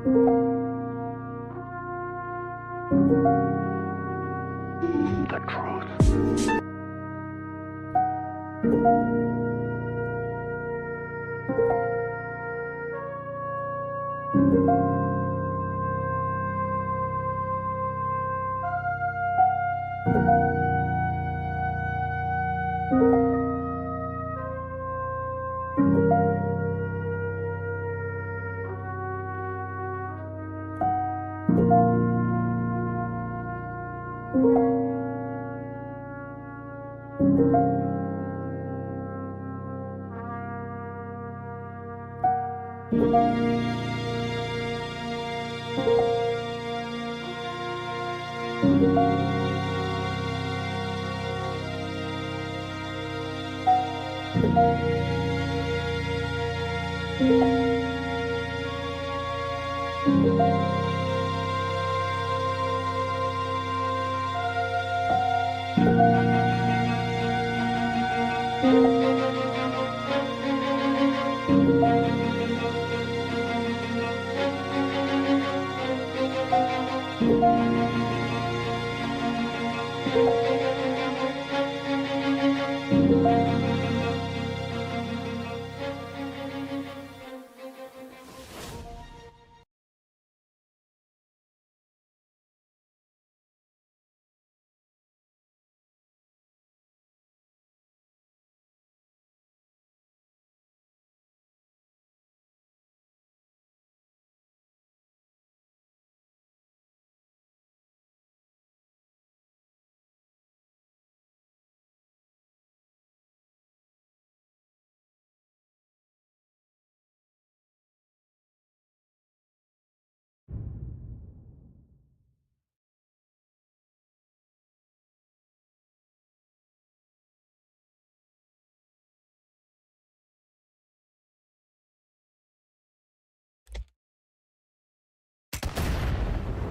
The truth.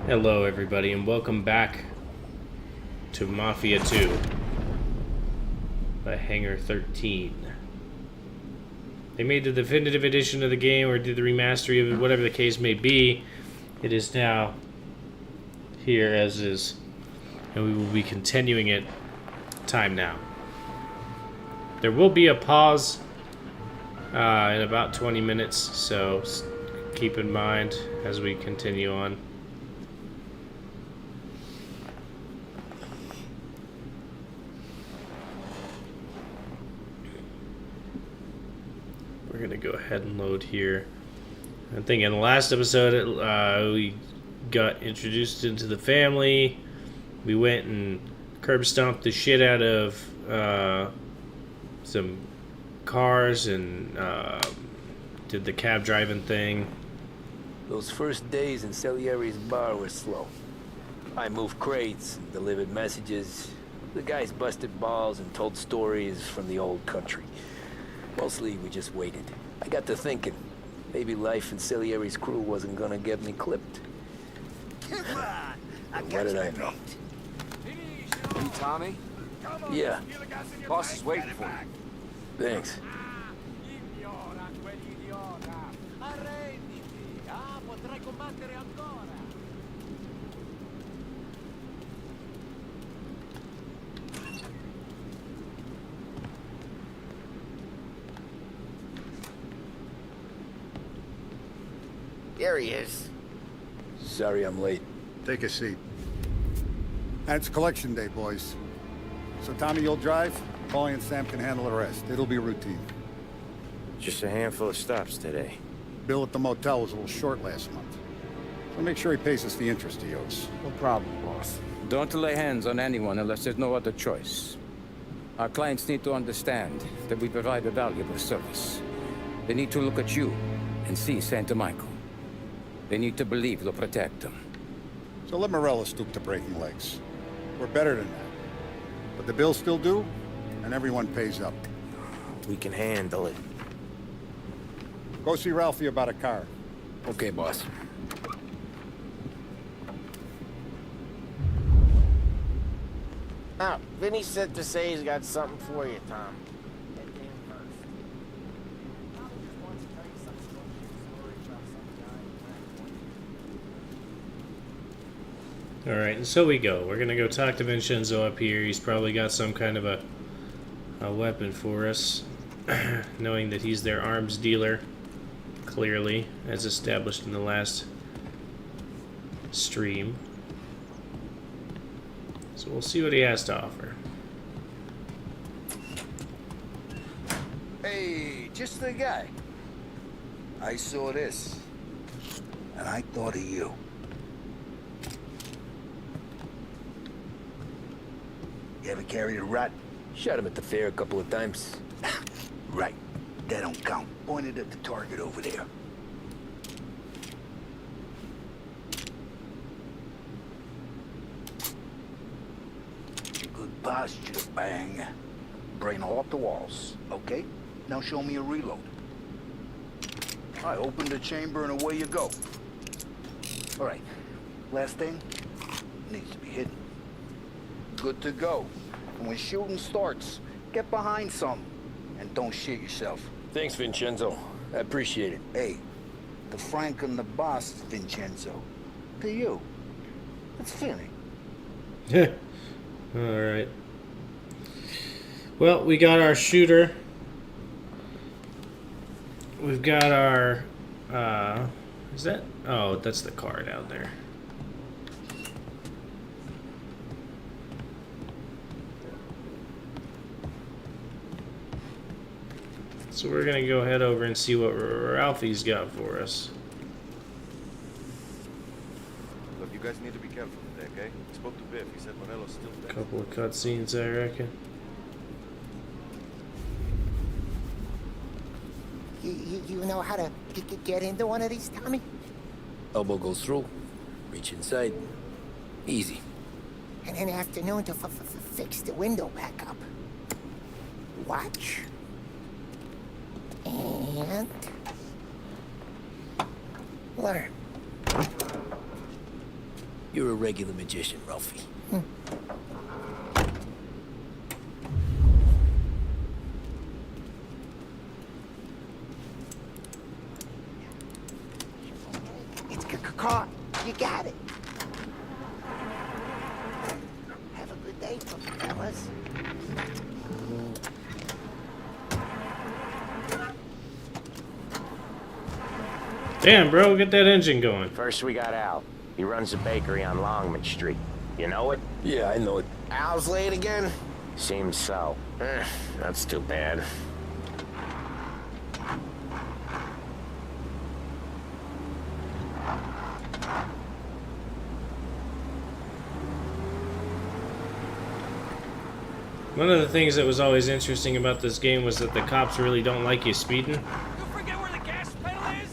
Hello everybody and welcome back to Mafia 2 by Hangar 13. They made the definitive edition of the game, or did the remastery of it, whatever the case may be. It is now here as is, and we will be continuing it time now. There will be a pause in about 20 minutes, so keep in mind as we continue on. We're gonna go ahead and load here. I think in the last episode we got introduced into the family. We went and curb stomped the shit out of some cars and did the cab driving thing. Those first days in Salieri's bar were slow. I moved crates and delivered messages. The guys busted balls and told stories from the old country. Mostly, we just waited. I got to thinking, maybe life in Salieri's crew wasn't gonna get me clipped. Come on! What did I know? You Tommy? Yeah. Boss is waiting for you. Thanks. There he is. Sorry I'm late. Take a seat. And it's collection day, boys. So Tommy, you'll drive. Paulie and Sam can handle the rest. It'll be routine. Just a handful of stops today. Bill at the motel was a little short last month. So make sure he pays us the interest he owes. No problem, boss. Don't lay hands on anyone unless there's no other choice. Our clients need to understand that we provide a valuable service. They need to look at you and see Santa Michael. They need to believe you'll protect them. So let Morella stoop to breaking legs. We're better than that. But the bill's still due, and everyone pays up. We can handle it. Go see Ralphie about a car. Okay, boss. Now, Vinny said to say he's got something for you, Tom. Alright, and so we go. We're gonna go talk to Vincenzo up here. He's probably got some kind of a weapon for us. Knowing that he's their arms dealer, clearly, as established in the last stream. So we'll see what he has to offer. Hey, just the guy. I saw this, and I thought of you. You ever carried a rat? Shot him at the fair a couple of times. Right. That don't count. Pointed at the target over there. Good posture, bang. Brain off the walls, okay? Now show me a reload. I open the chamber and away you go. All right. Last thing needs to be hidden. Good to go. And when shooting starts, get behind some and don't shit yourself. Thanks, Vincenzo. I appreciate it. Hey, the Frank and the boss, Vincenzo. To you. It's funny. Alright. Well, we got our shooter. We've got our, is that? Oh, that's the car down there. So we're gonna go head over and see what Ralphie's got for us. Look, you guys need to be careful today, okay? I spoke to Biff. He said Morello's still dead. Couple of cutscenes, I reckon. You know how to get into one of these, Tommy? Elbow goes through. Reach inside. Easy. And an afternoon to fix the window back up. Watch. And... learn. You're a regular magician, Ralphie. It's caught. You got it. Have a good day, fellas. Damn, bro, get that engine going. First we got Al. He runs a bakery on Longman Street. You know it? Yeah, I know it. Al's late again? Seems so. That's too bad. One of the things that was always interesting about this game was that the cops really don't like you speeding. You forget where the gas pedal is?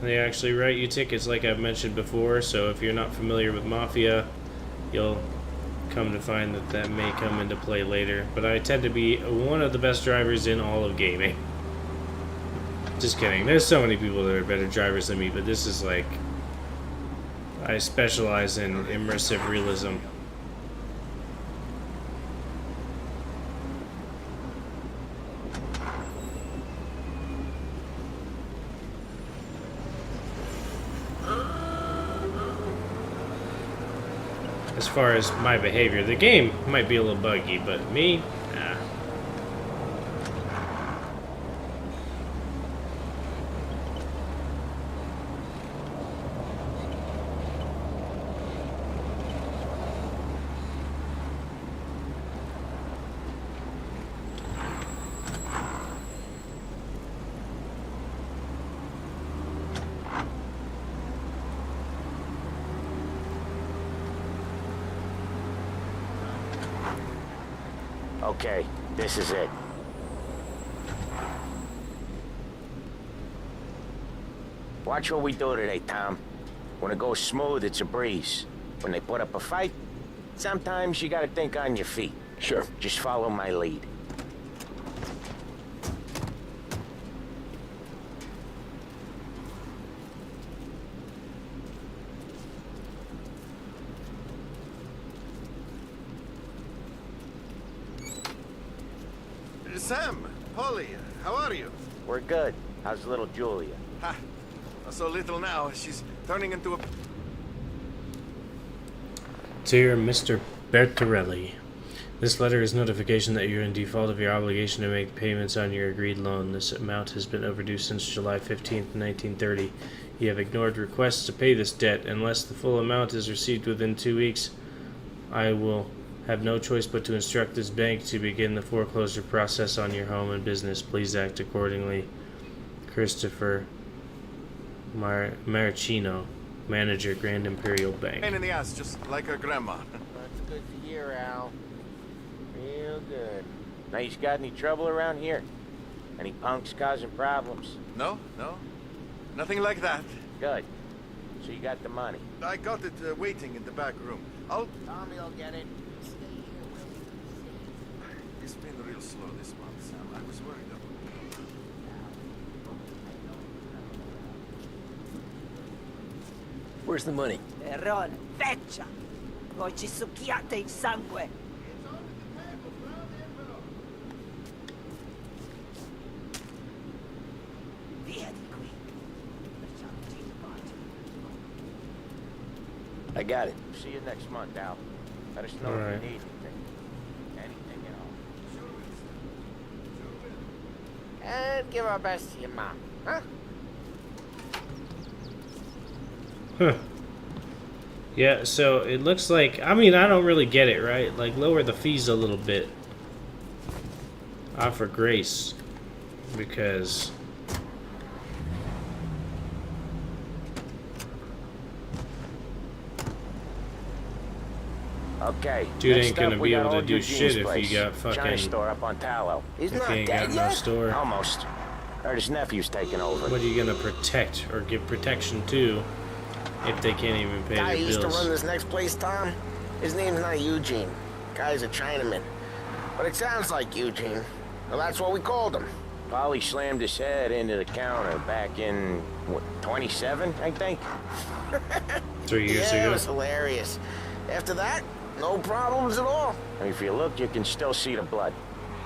They actually write you tickets like I've mentioned before, so if you're not familiar with Mafia, you'll come to find that that may come into play later. But I tend to be one of the best drivers in all of gaming. Just kidding. There's so many people that are better drivers than me, but this is like... I specialize in immersive realism. As far as my behavior, the game might be a little buggy, but me, nah. Okay, this is it. Watch what we do today, Tom. When it goes smooth, it's a breeze. When they put up a fight, sometimes you gotta think on your feet. Sure. Just follow my lead. Sam, Polly, how are you? We're good. How's little Julia? Ha! So little now, she's turning into a... Dear Mr. Bertarelli, this letter is notification that you're in default of your obligation to make payments on your agreed loan. This amount has been overdue since July 15th, 1930. You have ignored requests to pay this debt. Unless the full amount is received within 2 weeks, I will have no choice but to instruct this bank to begin the foreclosure process on your home and business. Please act accordingly. Christopher Maricino, Manager, Grand Imperial Bank. Pain in the ass, just like her grandma. That's good to hear, Al. Real good. Now, you got any trouble around here? Any punks causing problems? No, no. Nothing like that. Good. So you got the money. I got it waiting in the back room. Tommy will get it. It's been real slow this month, Sam. I was worried about it. Where's the money? Errone, feccia! Voi ci succhiate il sangue! Via di qui. Lasciamoci in pace. I got it. See you next month, Al. Let us know All if right. you need anything. Anything at all. And give our best to your mom, huh? Huh. Yeah, so it looks like, I mean, I don't really get it, right? Like, lower the fees a little bit. Offer grace. Because... Okay. Dude next ain't gonna up, we be got able to old do Eugene's shit if place. he got China fucking... store up on Tallow. He's If not he ain't dead got no yet. store. Almost. Heard his nephew's taking over. What are you gonna protect or give protection to if they can't even pay Guy their who used to run bills? this next place, Tom. His name's not Eugene. Guy's a Chinaman. But it sounds like Eugene. Well, that's what we called him. Polly slammed his head into the counter back in, what, 27, I think? 3 years Yeah, it ago. was hilarious. After that, no problems at all. And if you look, you can still see the blood.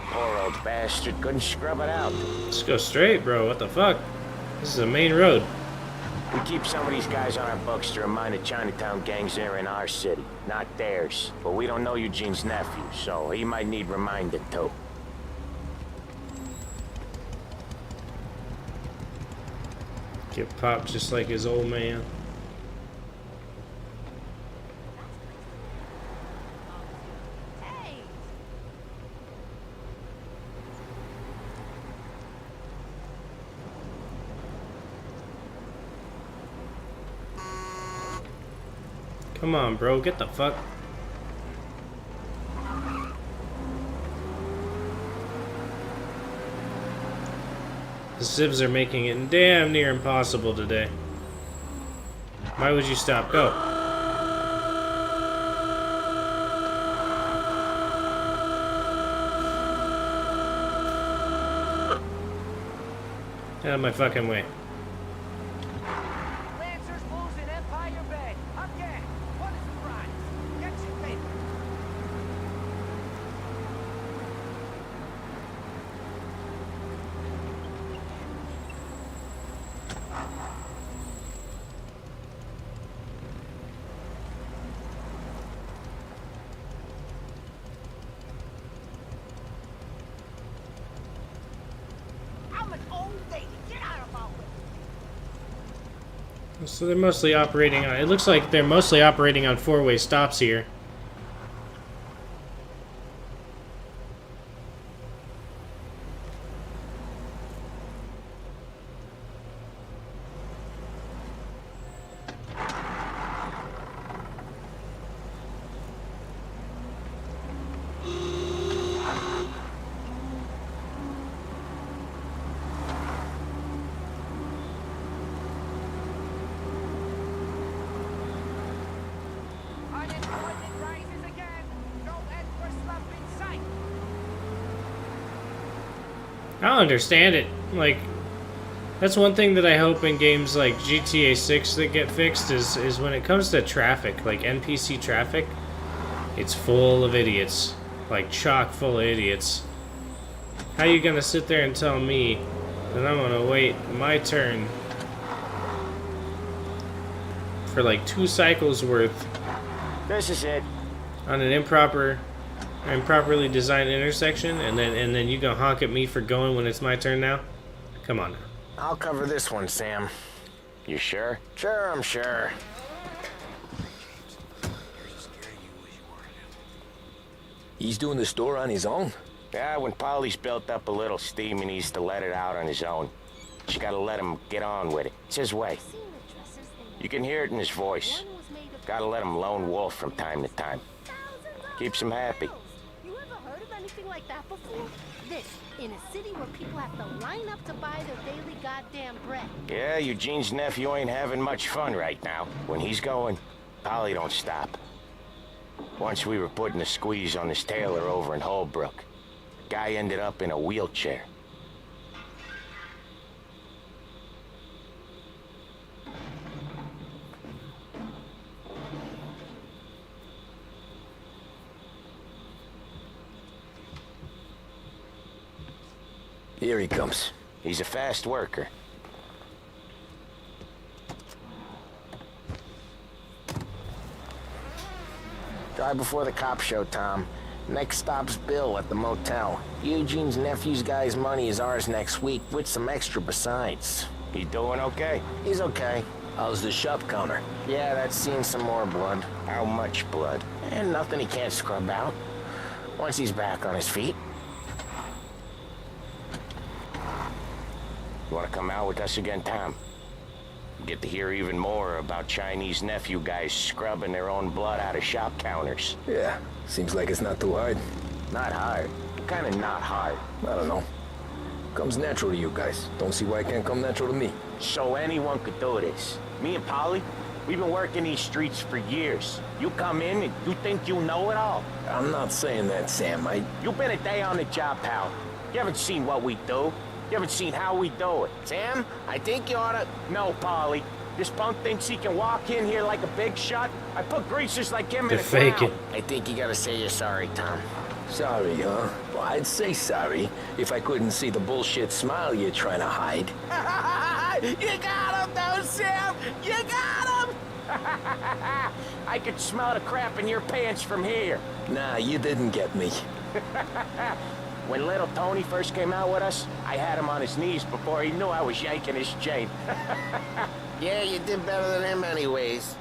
Poor old bastard couldn't scrub it out. Let's go straight, bro. What the fuck? This is a main road. We keep some of these guys on our books to remind the Chinatown gangs they're in our city, not theirs. But we don't know Eugene's nephew, so he might need reminded too. Get popped just like his old man. Hey! Come on, bro. Get the fuck. The civs are making it damn near impossible today. Why would you stop? Go. Get out of my fucking way. Lancers losing Empire Bay. Again. What is the prize? Get your paper. I'm an old lady. Get out of my way. So they're mostly operating on... It looks like they're mostly operating on four-way stops here. Unemployment rises again. No end for slump in sight. I don't understand it. Like, that's one thing that I hope in games like GTA 6 that get fixed is when it comes to traffic, like NPC traffic, it's full of idiots. Like, chock full of idiots. How you gonna sit there and tell me that I'm gonna wait my turn for like 2 cycles worth? This is it. on an improperly designed intersection, and then you gonna honk at me for going when it's my turn now? Come on now. I'll cover this one, Sam. You sure? Sure, I'm sure. He's doing the store on his own? Yeah, when Polly's built up a little steam, he needs to let it out on his own. You gotta let him get on with it. It's his way. You can hear it in his voice. Gotta let him lone wolf from time to time. Keeps him happy. You ever heard of anything like that before? This, in a city where people have to line up to buy their daily goddamn bread. Yeah, Eugene's nephew ain't having much fun right now. When he's going, Polly don't stop. Once we were putting a squeeze on this tailor over in Holbrook. Guy ended up in a wheelchair. Here he comes. He's a fast worker. Drive before the cop show, Tom. Next stop's Bill at the motel. Eugene's nephew's guy's money is ours next week, with some extra besides. He doing okay? He's okay. How's the shop counter? Yeah, that's seen some more blood. How much blood? And nothing he can't scrub out. Once he's back on his feet. You wanna come out with us again, Tom? Get to hear even more about Chinese nephew guys scrubbing their own blood out of shop counters. Yeah, seems like it's not too hard. Not hard. Kinda not hard. I don't know. Comes natural to you guys. Don't see why it can't come natural to me. So anyone could do this. Me and Polly, we've been working these streets for years. You come in and you think you know it all. I'm not saying that, Sam. You've been a day on the job, pal. You haven't seen what we do. You haven't seen how we do it. Sam, I think you oughta... No, Polly. This punk thinks he can walk in here like a big shot. I put greasers like him They're in the faking. ground. I think you gotta say you're sorry, Tom. Sorry, huh? Well, I'd say sorry if I couldn't see the bullshit smile you're trying to hide. You got him, though, Sam! You got him! I could smell the crap in your pants from here. Nah, you didn't get me. When little Tony first came out with us, I had him on his knees before he knew I was yanking his chain. Yeah, you did better than him anyways.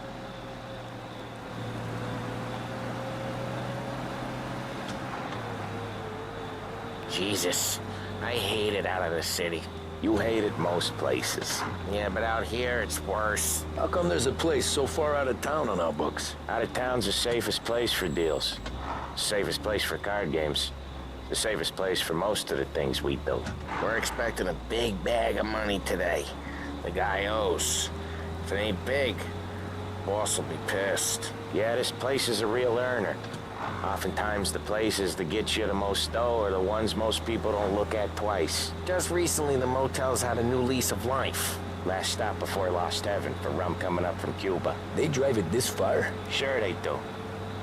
Jesus, I hate it out of the city. You hate it most places. Yeah, but out here, it's worse. How come there's a place so far out of town on our books? Out of town's the safest place for deals. Safest place for card games. The safest place for most of the things we do. We're expecting a big bag of money today. The guy owes. If it ain't big, boss will be pissed. Yeah, this place is a real earner. Oftentimes the places that get you the most dough are the ones most people don't look at twice. Just recently, the motel's had a new lease of life. Last stop before Lost Heaven for rum coming up from Cuba. They drive it this far? Sure they do.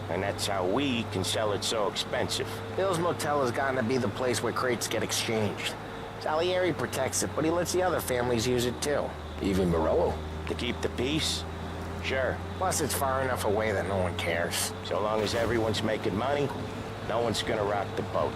And that's how we can sell it so expensive. Bill's Motel has gotten to be the place where crates get exchanged. Salieri protects it, but he lets the other families use it too. Even Morello? To keep the peace? Sure. Plus, it's far enough away that no one cares. So long as everyone's making money, no one's gonna rock the boat.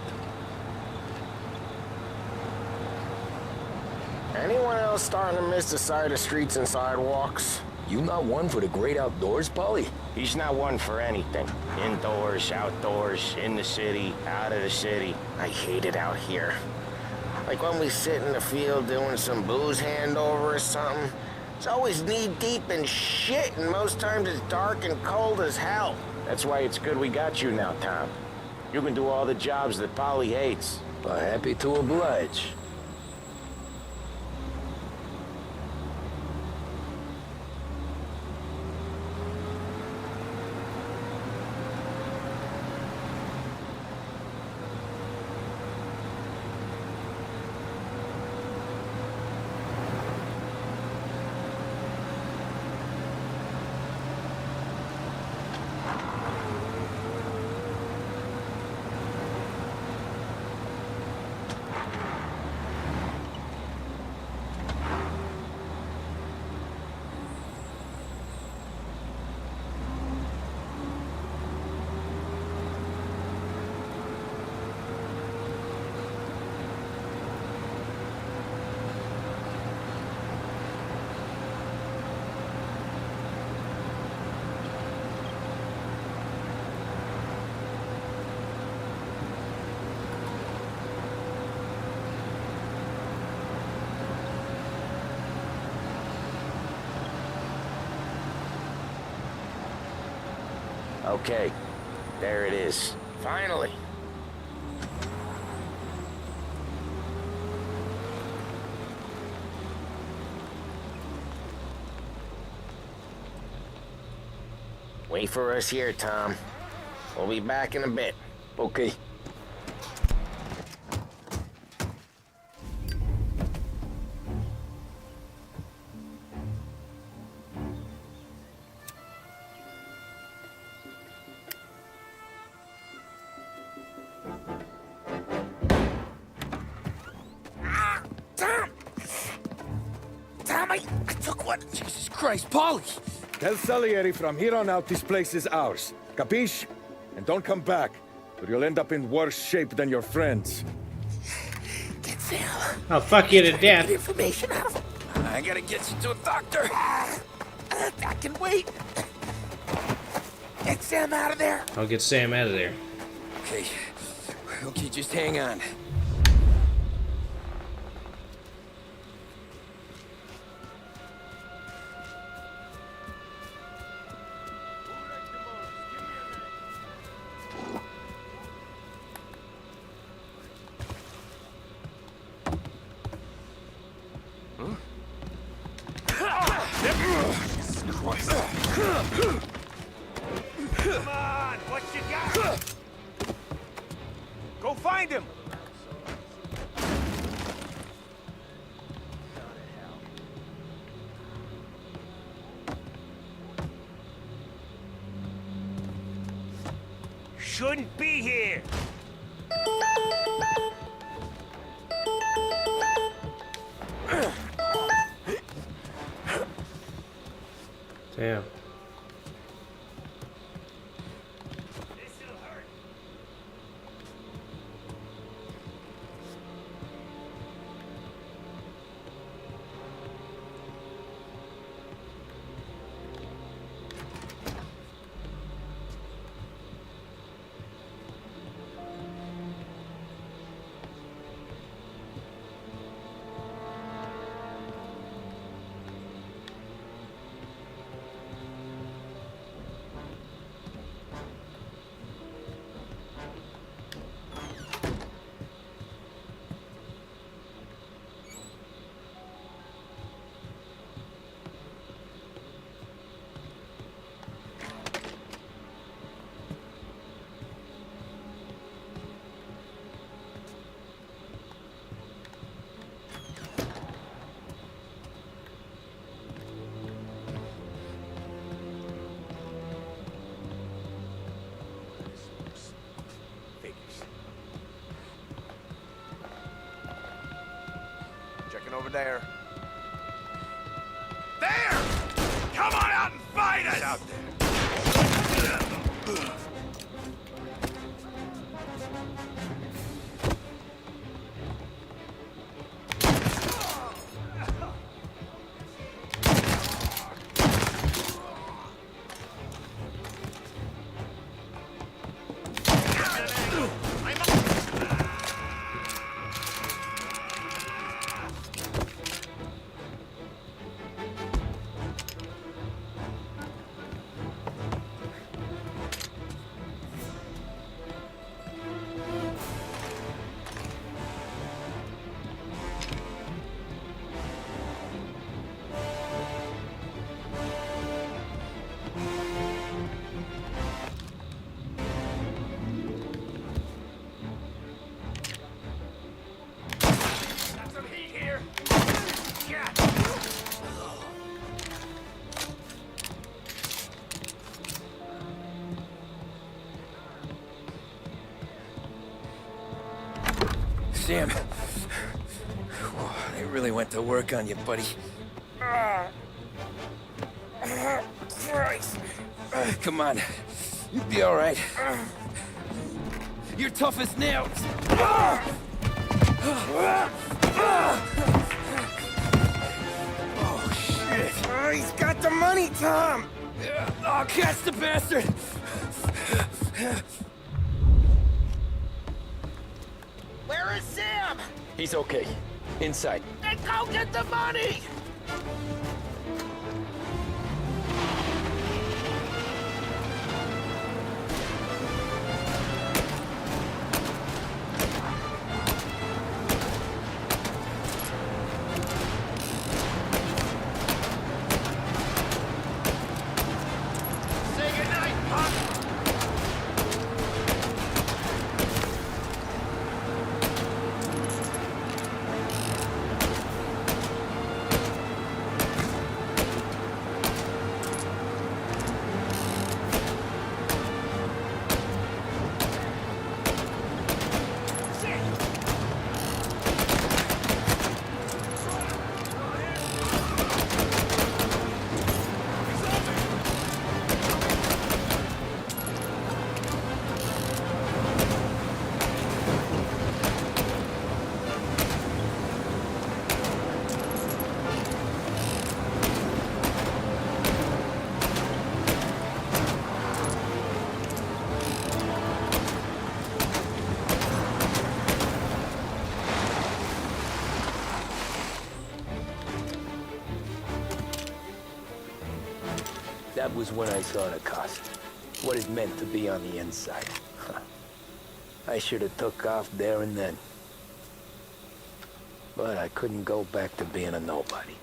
Anyone else starting to miss the side of streets and sidewalks? You not one for the great outdoors, Polly? He's not one for anything. Indoors, outdoors, in the city, out of the city. I hate it out here. Like when we sit in the field doing some booze handover or something. It's always knee-deep in shit, and most times it's dark and cold as hell. That's why it's good we got you now, Tom. You can do all the jobs that Polly hates. Happy to oblige. Okay, there it is. Finally. Wait for us here, Tom. We'll be back in a bit. Okay. Tom, I took one. Jesus Christ, Polly! Tell Salieri from here on out this place is ours. Capiche? And don't come back, or you'll end up in worse shape than your friends. Get Sam. I'll fuck you to death. Information out of him. I gotta get you to a doctor. I can wait. Get Sam out of there. I'll get Sam out of there. Okay. Okay, just hang on. Come on, what you got? Go find him! Shouldn't be here! Damn. Checking over there. There! Come on out and fight us! Out there. Sam. Whoa, they really went to work on you, buddy. Christ. Come on. You'll be all right. You're tough as nails. Oh, shit. He's got the money, Tom. Oh, catch the bastard. Where is Sam? He's okay. Inside. Then go get the money! That was when I saw the cost. What it meant to be on the inside. I should have took off there and then. But I couldn't go back to being a nobody.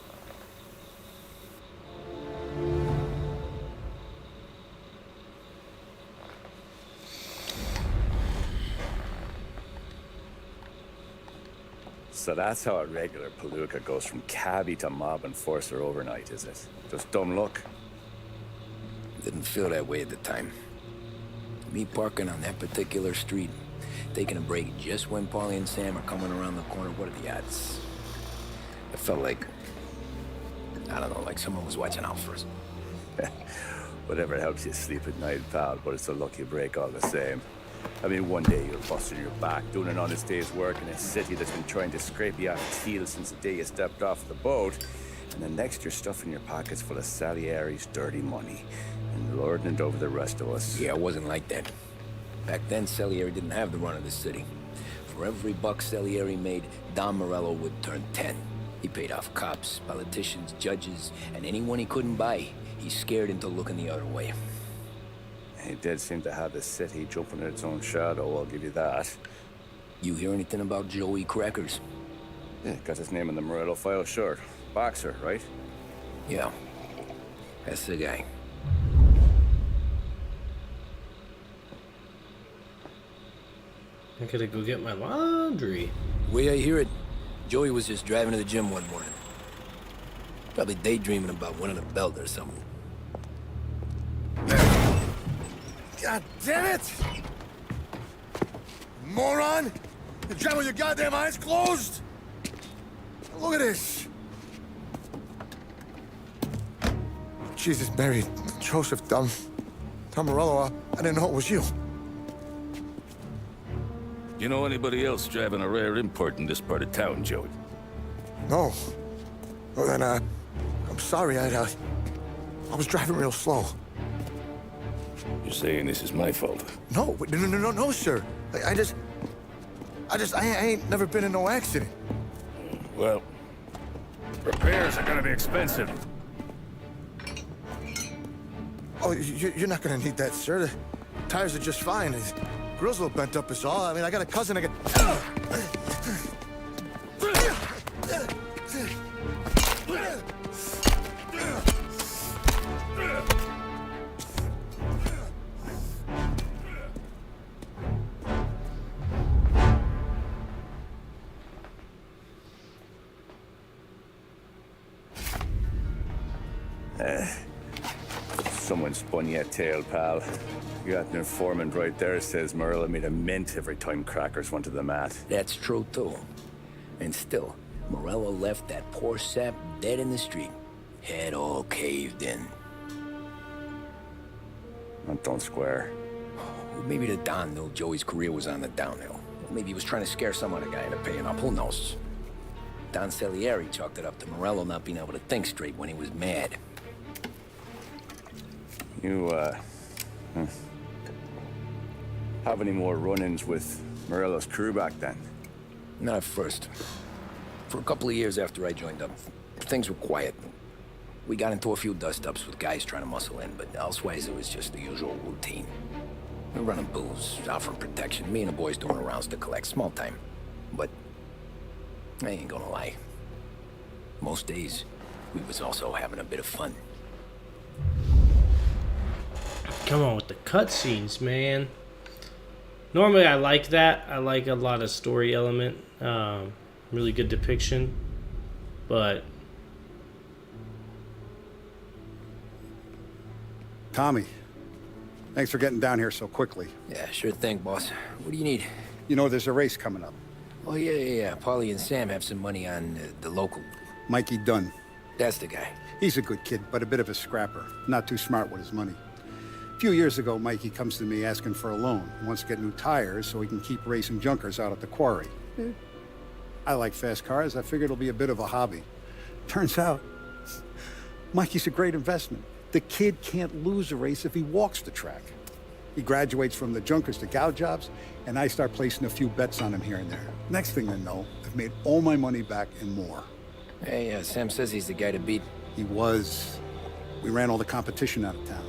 So that's how a regular palooka goes from cabbie to mob enforcer overnight, is it? Just dumb luck? Didn't feel that way at the time. Me parking on that particular street, taking a break just when Paulie and Sam are coming around the corner, what are the odds? I felt like, I don't know, like someone was watching out for us. Whatever helps you sleep at night, pal, but it's a lucky break all the same. I mean, one day you're busting your back, doing an honest day's work in a city that's been trying to scrape you off its heels since the day you stepped off the boat, and then next you're stuffing your pockets full of Salieri's dirty money and lording it over the rest of us. Yeah, it wasn't like that. Back then, Salieri didn't have the run of the city. For every buck Salieri made, Don Morello would turn 10. He paid off cops, politicians, judges, and anyone he couldn't buy, he scared into looking the other way. He did seem to have the city jumping in its own shadow, I'll give you that. You hear anything about Joey Crackers? Yeah, got his name in the Morello file, sure. Boxer, right? Yeah, that's the guy. I gotta go get my laundry. The way I hear it, Joey was just driving to the gym one morning. Probably daydreaming about winning a belt or something. God damn it! Moron! You drive with your goddamn eyes closed? Look at this! Jesus, Mary, Joseph, Tom Morello, I didn't know it was you. You know anybody else driving a rare import in this part of town, Joey? No. Well, then, I'm sorry, I was driving real slow. You're saying this is my fault? No, no, sir. I ain't never been in no accident. Well, repairs are gonna be expensive. Oh, you're not gonna need that, sir. The tires are just fine. The grill's a little bent up is all. I mean, I got a cousin I got... Someone spun you a tale, pal. You got an informant right there says Morello made a mint every time Crackers went to the mat. That's true, too. And still, Morello left that poor sap dead in the street. Head all caved in. That don't square. Maybe the Don knew Joey's career was on the downhill. Maybe he was trying to scare some other guy into paying up. Who knows? Don Salieri chalked it up to Morello not being able to think straight when he was mad. You, have any more run-ins with Morello's crew back then? Not at first. For a couple of years after I joined up, things were quiet. We got into a few dust-ups with guys trying to muscle in, but elsewise it was just the usual routine. We're running booze, offering protection, me and the boys doing the rounds to collect, small time. But I ain't gonna lie. Most days, we was also having a bit of fun. Come on with the cutscenes, man. Normally I like that. I like a lot of story element. Really good depiction. But... Tommy, thanks for getting down here so quickly. Yeah, sure thing, boss. What do you need? You know, there's a race coming up. Oh, yeah. Paulie and Sam have some money on the local. Mikey Dunn. That's the guy. He's a good kid, but a bit of a scrapper. Not too smart with his money. A few years ago, Mikey comes to me asking for a loan. He wants to get new tires so he can keep racing junkers out at the quarry. I like fast cars. I figured it'll be a bit of a hobby. Turns out, Mikey's a great investment. The kid can't lose a race if he walks the track. He graduates from the junkers to gal jobs, and I start placing a few bets on him here and there. Next thing I know, I've made all my money back and more. Hey, Sam says he's the guy to beat. He was. We ran all the competition out of town.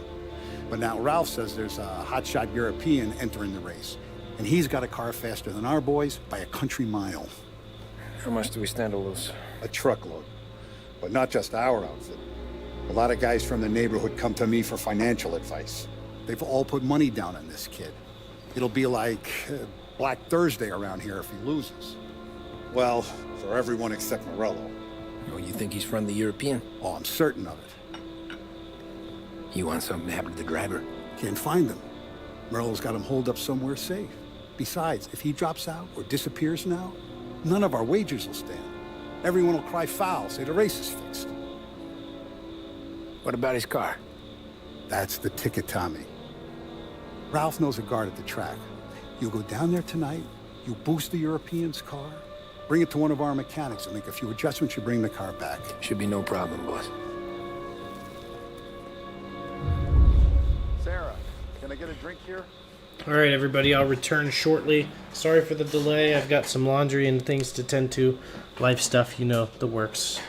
But now Ralph says there's a hotshot European entering the race, and he's got a car faster than our boys by a country mile. How much do we stand to lose? A truckload. But not just our outfit. A lot of guys from the neighborhood come to me for financial advice. They've all put money down on this kid. It'll be like Black Thursday around here if he loses. Well, for everyone except Morello. Oh, you think he's from the European? Oh, I'm certain of it. You want something to happen to the driver? Can't find him. Morello's got him holed up somewhere safe. Besides, if he drops out or disappears now, none of our wagers will stand. Everyone will cry foul, say the race is fixed. What about his car? That's the ticket, Tommy. Ralph knows a guard at the track. You'll go down there tonight, you boost the European's car, bring it to one of our mechanics and make a few adjustments, you bring the car back. Should be no problem, boss. Sarah, can I get a drink here? Alright, everybody, I'll return shortly. Sorry for the delay. I've got some laundry and things to tend to. Life stuff, you know, the works.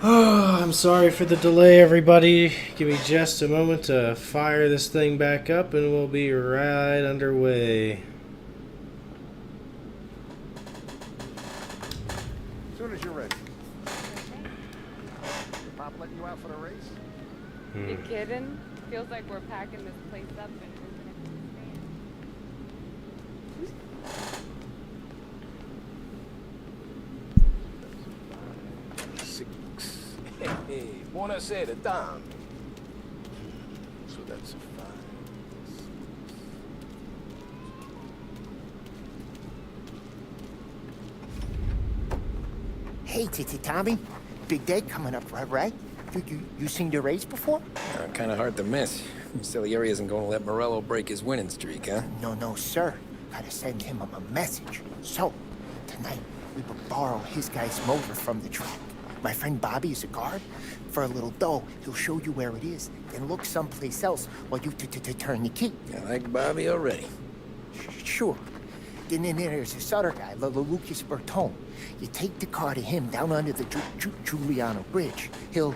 Oh, I'm sorry for the delay, everybody. Give me just a moment to fire this thing back up and we'll be right underway. As soon as you're ready. Your pop letting you out for the race? You kidding? Feels like we're packing this place up and moving Hey, buonasera, Tom. So that's a 5. Hey, Tommy. Big day coming up, right? You seen the race before? Kind of hard to miss. Salieri isn't going to let Morello break his winning streak, huh? No, sir. Gotta send him a message. So, tonight, we will borrow his guy's motor from the track. My friend Bobby is a guard. For a little dough, he'll show you where it is, then look someplace else while you turn the key. I like Bobby already. Sure. Then there's this other guy, Lucas Bertone. You take the car to him down under the Giuliano Bridge. He'll,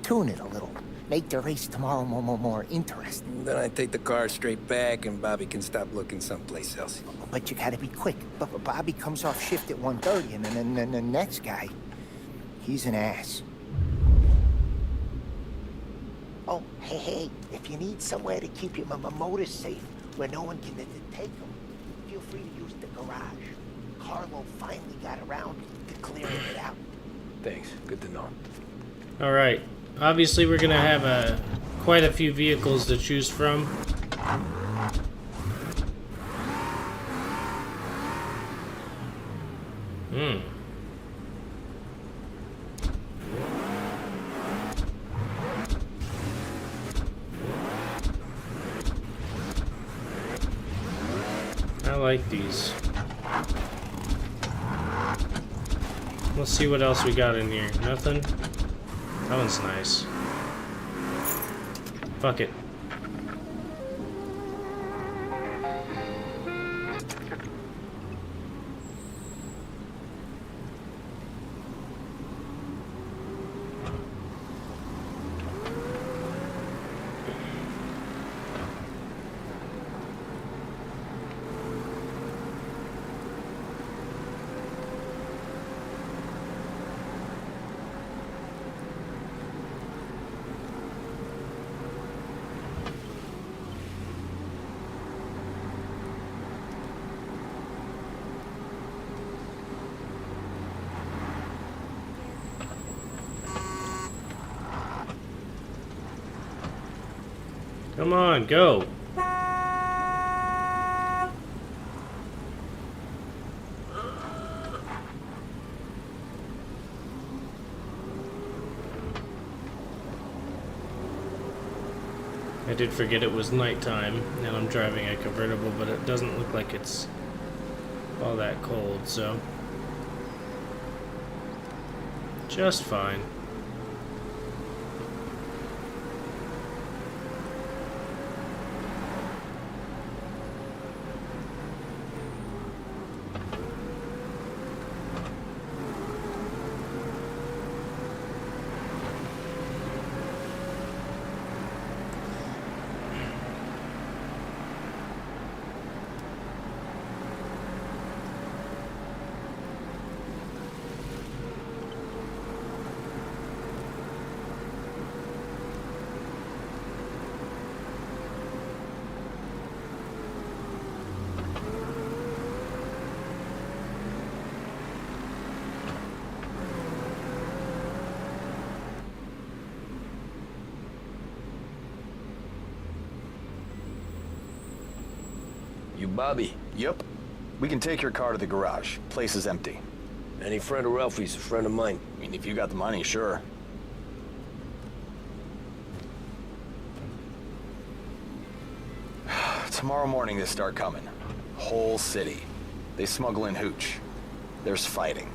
tune it a little. Make the race tomorrow more interesting. Then I take the car straight back and Bobby can stop looking someplace else. But you gotta be quick. But Bobby comes off shift at 1:30, and then the next guy, he's an ass. Oh, hey, if you need somewhere to keep your motor safe, where no one can take them, feel free to use the garage. Carlo finally got around to clearing it out. Thanks, good to know. Alright, obviously we're gonna have quite a few vehicles to choose from. I like these. Let's see what else we got in here. Nothing? That one's nice. Fuck it. Come on, go. I did forget it was nighttime and I'm driving a convertible, but it doesn't look like it's all that cold, so just fine. You Bobby? Yep. We can take your car to the garage. Place is empty. Any friend of Ralphie's a friend of mine. I mean, if you got the money, sure. Tomorrow morning they start coming. Whole city. They smuggle in hooch. There's fighting.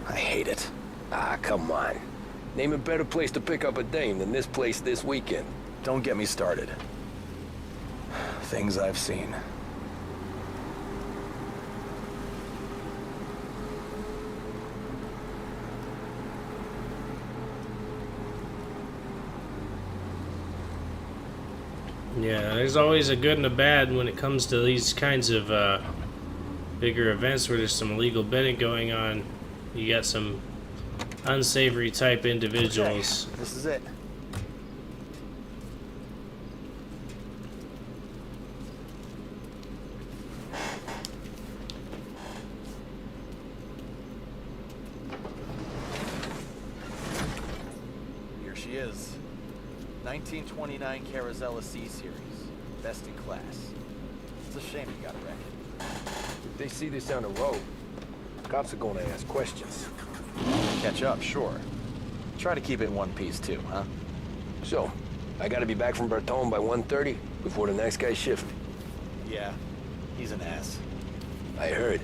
I hate it. Ah, come on. Name a better place to pick up a dame than this place this weekend. Don't get me started. Things I've seen. Yeah, there's always a good and a bad when it comes to these kinds of bigger events where there's some illegal betting going on. You got some unsavory type individuals. Okay, this is it. Here she is. 1929 Carazella C-Series. Best in class. It's a shame you got wrecked. If they see this on the road, cops are gonna ask questions. Catch up, sure. Try to keep it in one piece too, huh? So, I gotta be back from Bertone by 1:30 before the next guy's shift. Yeah, he's an ass. I heard.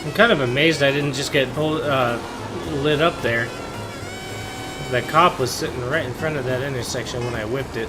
I'm kind of amazed I didn't just get lit up there. That cop was sitting right in front of that intersection when I whipped it.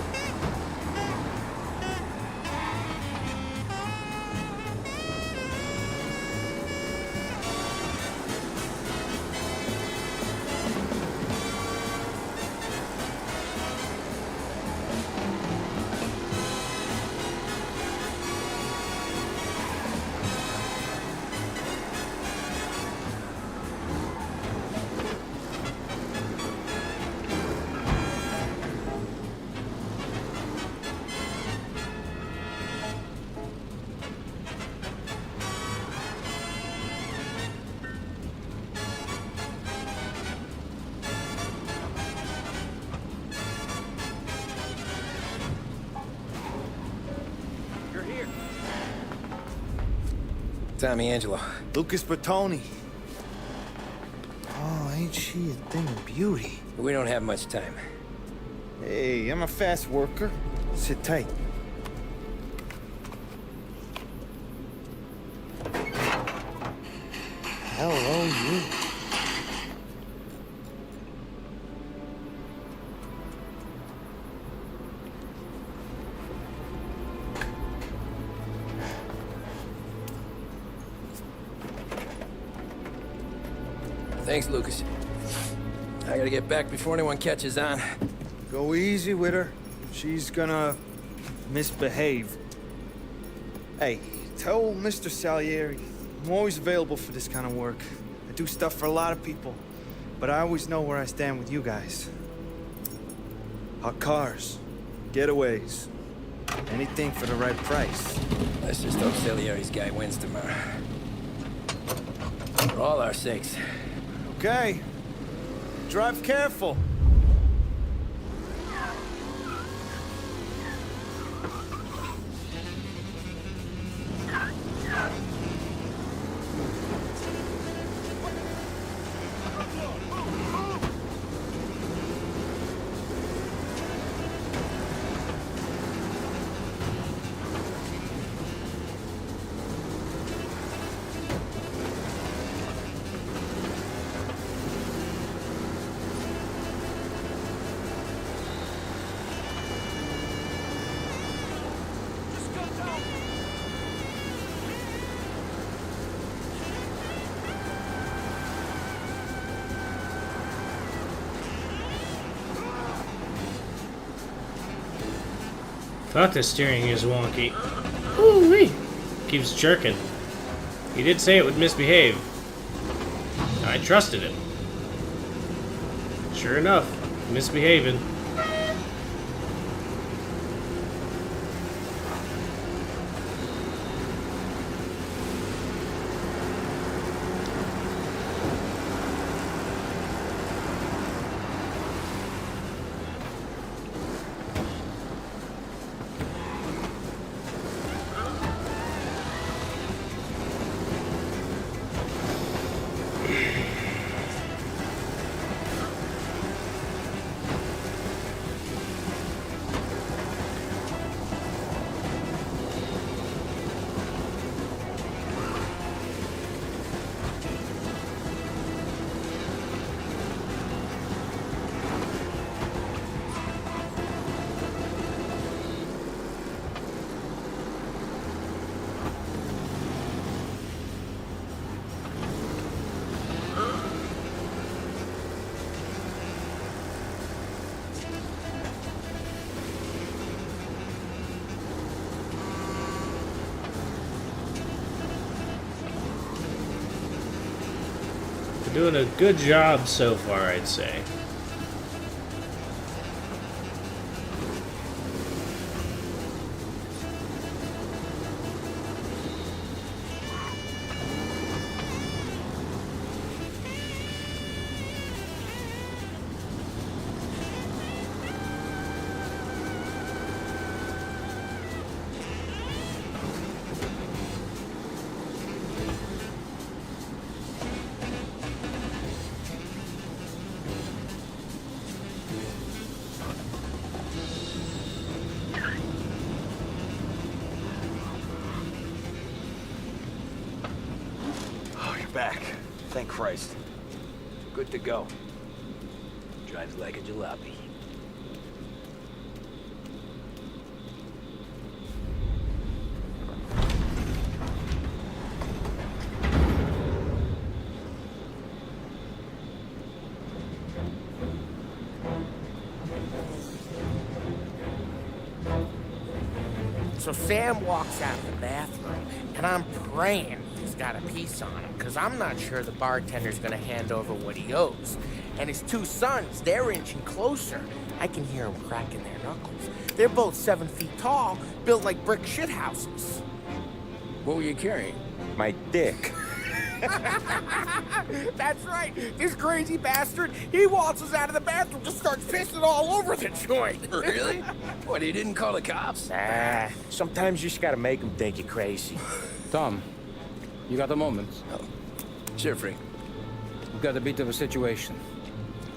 Tommy Angelo. Lucas Bertoni. Oh, ain't she a thing of beauty? We don't have much time. Hey, I'm a fast worker. Sit tight. Hello, you. Thanks, Lucas. I gotta get back before anyone catches on. Go easy with her. She's gonna misbehave. Hey, tell Mr. Salieri I'm always available for this kind of work. I do stuff for a lot of people, but I always know where I stand with you guys. Hot cars, getaways, anything for the right price. Let's just hope Salieri's guy wins tomorrow. For all our sakes. Okay. Drive careful. Thought the steering is wonky. Ooh-wee. Keeps jerking. He did say it would misbehave. I trusted him. Sure enough, misbehaving. Doing a good job so far, I'd say. Back. Thank Christ. Good to go. Drives like a jalopy. So Sam walks out the bathroom, and I'm praying he's got a piece on him, because I'm not sure the bartender's gonna hand over what he owes. And his two sons, they're inching closer. I can hear them cracking their knuckles. They're both 7 feet tall, built like brick shithouses. What were you carrying? My dick. That's right. This crazy bastard, he waltzes out of the bathroom, just starts pissing all over the joint. Really? What, he didn't call the cops? Nah, sometimes you just gotta make them think you're crazy. Tom, you got a moment? Oh. Sure, Frank. We've got a bit of a situation.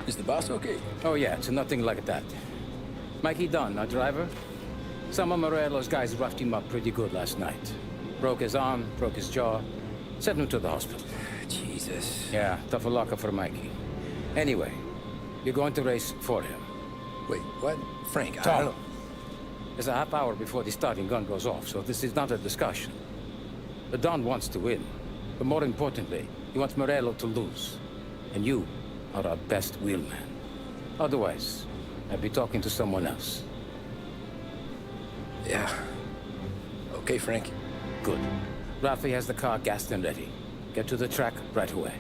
Is the boss okay? Oh yeah, it's nothing like that. Mikey Dunn, our driver. Some of Morello's guys roughed him up pretty good last night. Broke his arm, broke his jaw. Sent him to the hospital. Jesus. Yeah, tough luck for Mikey. Anyway, you're going to race for him. Wait, what? Frank, Tom, I don't know. There's a half hour before the starting gun goes off, so this is not a discussion. The Don wants to win, but more importantly, he wants Morello to lose. And you are our best wheelman. Otherwise, I'd be talking to someone else. Yeah. Okay, Frank. Good. Rafi has the car gassed and ready. Get to the track right away.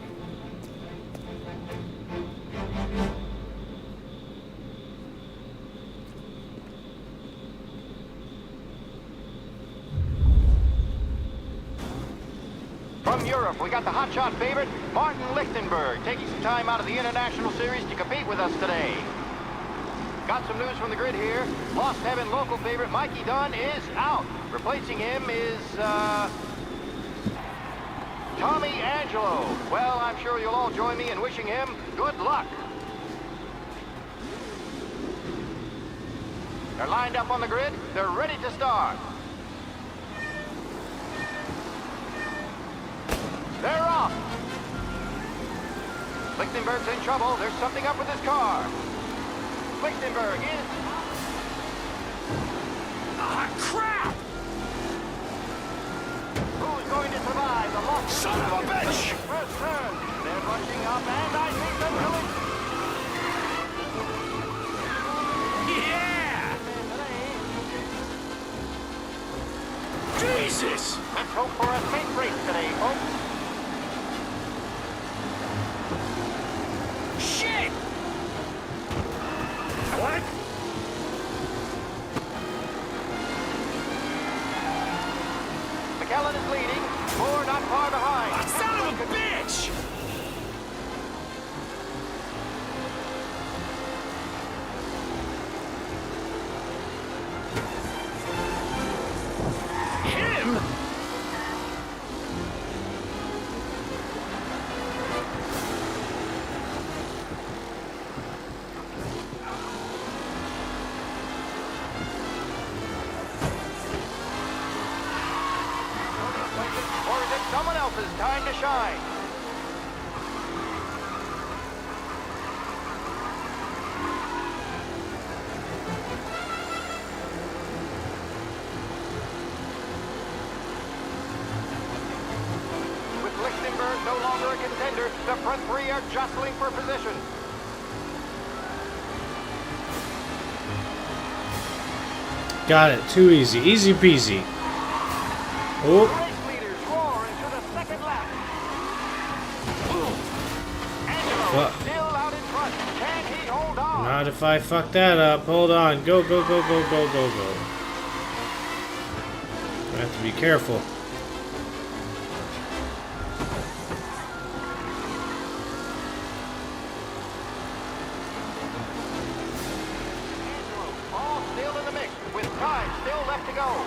From Europe, we got the hotshot favorite, Martin Lichtenberg, taking some time out of the International Series to compete with us today. Got some news from the grid here. Lost Heaven local favorite Mikey Dunn is out. Replacing him is, Tommy Angelo. Well, I'm sure you'll all join me in wishing him good luck. They're lined up on the grid. They're ready to start. They're off. Lichtenberg's in trouble. There's something up with his car. Lichtenberg is... Ah, crap! Who's going to survive the loss? Son of a bitch! First turn. They're rushing up, and I think they're really... Yeah! Jesus! Let's hope for a safe race today, folks. Shit! What? McKellen is leading. Moore not far behind. Son of a bitch! Him? Or is it someone else's time to shine? With Lichtenberg no longer a contender, the front three are jostling for position. Got it. Too easy. Easy peasy. Oh. Race leaders roar into the second lap. Angelo Fuck. still out in front. Can he hold on? Not if I fuck that up. Hold on. Go, go, go, go, go, go, go. I have to be careful. All still in the mix, with time still left to go.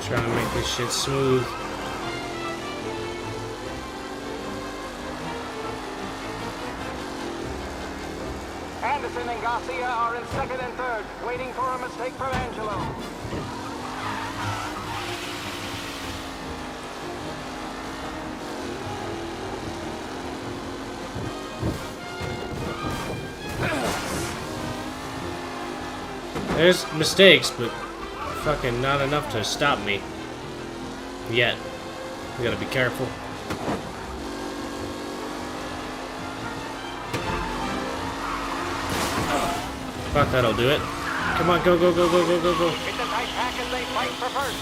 Trying to make this shit smooth. Anderson and Garcia are in second and third, waiting for a mistake from Angelo. There's mistakes, but fucking not enough to stop me. Yet. We gotta be careful. Fuck, that'll do it. Come on, go, go, go, go, go, go, go. It's a tight pack as they fight for first.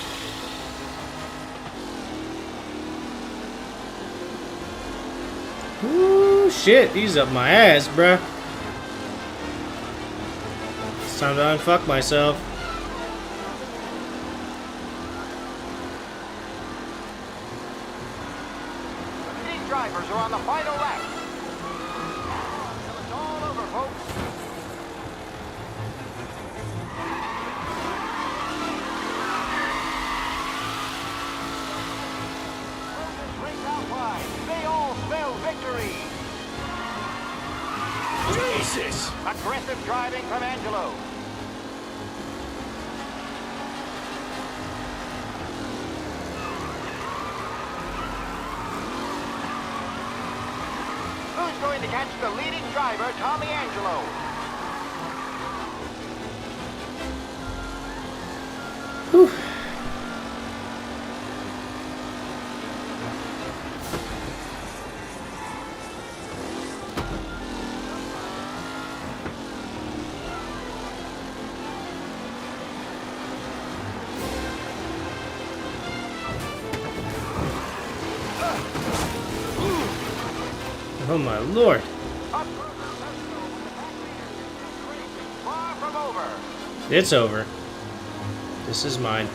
Ooh, shit, he's up my ass, bruh. It's time to unfuck myself. These drivers are on the final lap. Till it's all over, folks. Race out wide. They all spell victory. Jesus! Aggressive driving from Angelo. Who's going to catch the leading driver, Tommy Angelo? Whew. Oh my lord. Far from over. It's over. This is mine.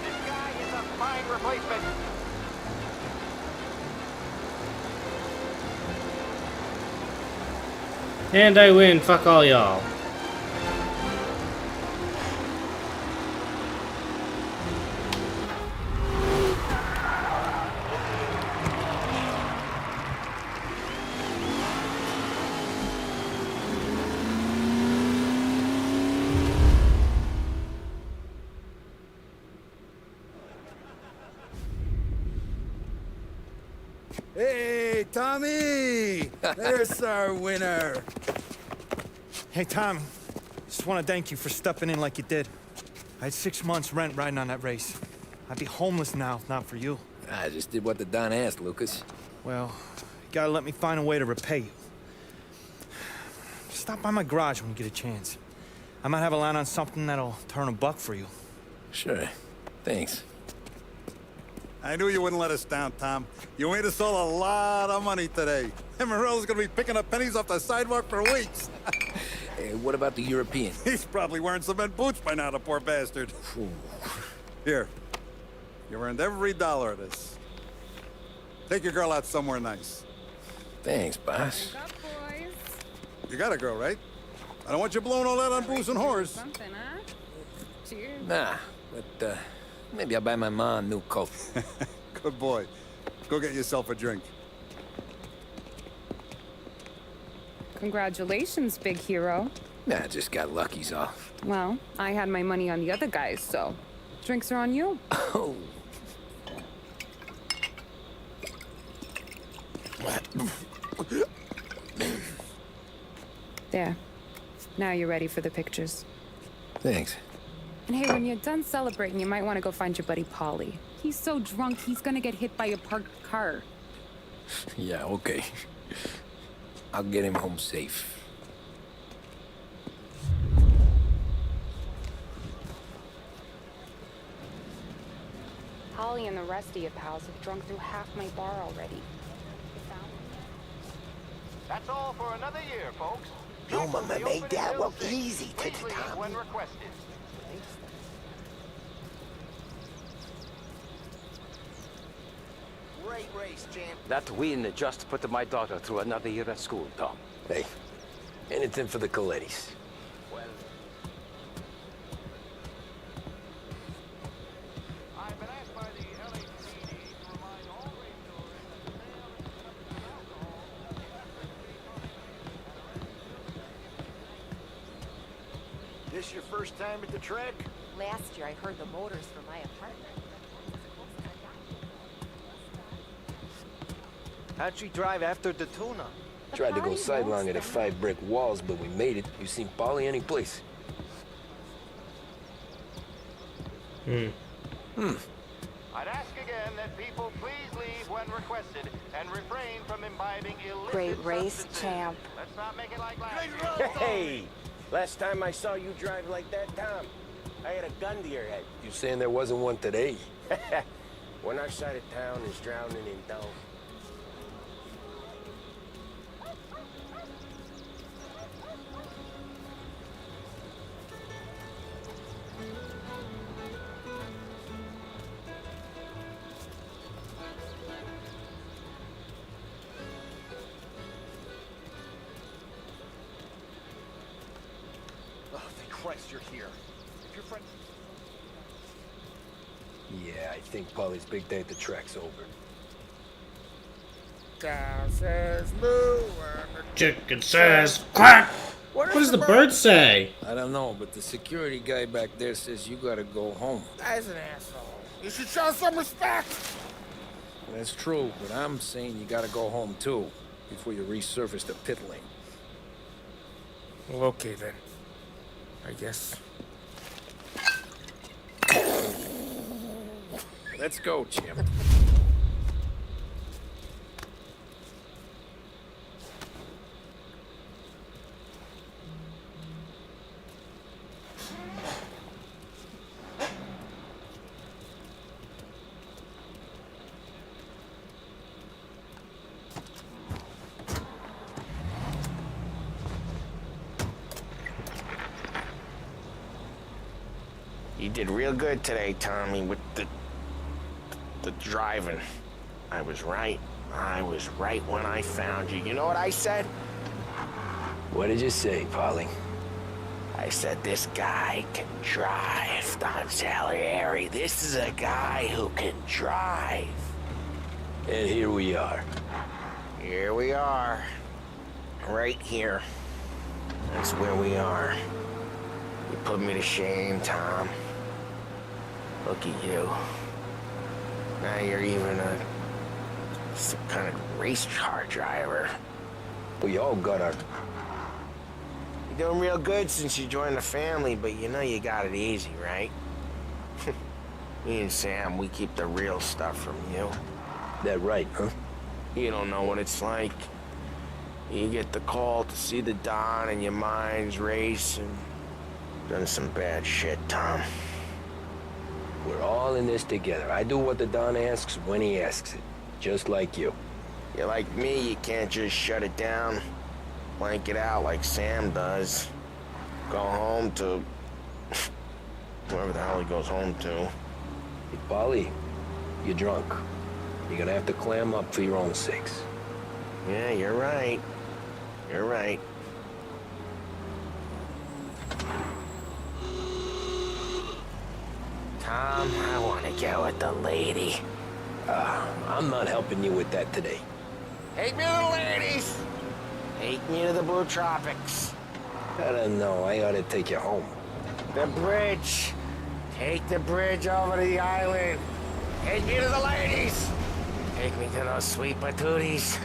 This guy is a fine replacement. And I win. Fuck all y'all. Hey, Tommy! There's our winner. Hey, Tommy. Just want to thank you for stepping in like you did. I had 6 months rent riding on that race. I'd be homeless now if not for you. I just did what the Don asked, Lucas. Well, you gotta let me find a way to repay you. Stop by my garage when you get a chance. I might have a line on something that'll turn $1 for you. Sure. Thanks. I knew you wouldn't let us down, Tom. You made us all a lot of money today. And Morello's gonna be picking up pennies off the sidewalk for weeks. Hey, what about the European? He's probably wearing cement boots by now, the poor bastard. Here. You earned every dollar of this. Take your girl out somewhere nice. Thanks, boss. What's up, boys? You got a girl, right? I don't want you blowing all that on booze and whores. Something, huh? Cheers. Nah, but maybe I'll buy my mom a new coat. Good boy. Go get yourself a drink. Congratulations, big hero. Nah, I just got lucky's off. Well, I had my money on the other guys, so drinks are on you. Oh. There. Now you're ready for the pictures. Thanks. And hey, when you're done celebrating, you might want to go find your buddy Paulie. He's so drunk, he's gonna get hit by a parked car. Yeah, okay. I'll get him home safe. Holly and the rest of your pals have drunk through half my bar already. That's all for another year, folks. Your mama made that look easy to Please leave when requested. Great race, champ. That win just put my daughter through another year at school, Tom. Hey, anything for the Colettis. Well, I've been asked by the LAPD to remind all race tourists that the sale and consumption of alcohol This your first time at the track? Last year I heard the motors from my apartment. How'd she drive after the tuna? Tried to go sidelong at the 5 brick walls, but we made it. You seen Paulie any place? I'd ask again that people please leave when requested and refrain from imbibing illicit Great race, substances. champ. Let's not make it like last year. Hey! Last time I saw you drive like that, Tom, I had a gun to your head. You saying there wasn't one today? When our side of town is drowning in dough. Oh, thank Christ you're here. If your friend... Yeah, I think Paulie's big day at the track's over. Cow says moo. Chicken says quack. What does the bird say? I don't know, but the security guy back there says you gotta go home. Guy's an asshole. You should show some respect. That's true, but I'm saying you gotta go home too, before you resurface the pit lane. Well, okay then. I guess. Let's go, champ. You did real good today, Tommy, with the driving. I was right. I was right when I found you. You know what I said? What did you say, Paulie? I said, this guy can drive, Don Salieri. This is a guy who can drive. And here we are. Here we are. Right here. That's where we are. You put me to shame, Tom. Look at you. Now you're even some kind of race car driver. We all got our... You're doing real, real good since you joined the family, but you know you got it easy, right? Me and Sam, we keep the real stuff from you. That right, huh? You don't know what it's like. You get the call to see the Don and your mind's racing. Done some bad shit, Tom. We're all in this together. I do what the Don asks when he asks it. Just like you. You're like me, you can't just shut it down. Blank it out like Sam does. Go home to... whoever the hell he goes home to. Hey, Polly, you're drunk. You're gonna have to clam up for your own sakes. Yeah, you're right. You're right. Tom, I want to get with the lady. I'm not helping you with that today. Take me to the ladies! Take me to the Blue Tropics. I don't know. I ought to take you home. The bridge. Take the bridge over to the island. Take me to the ladies. Take me to those sweet patooties.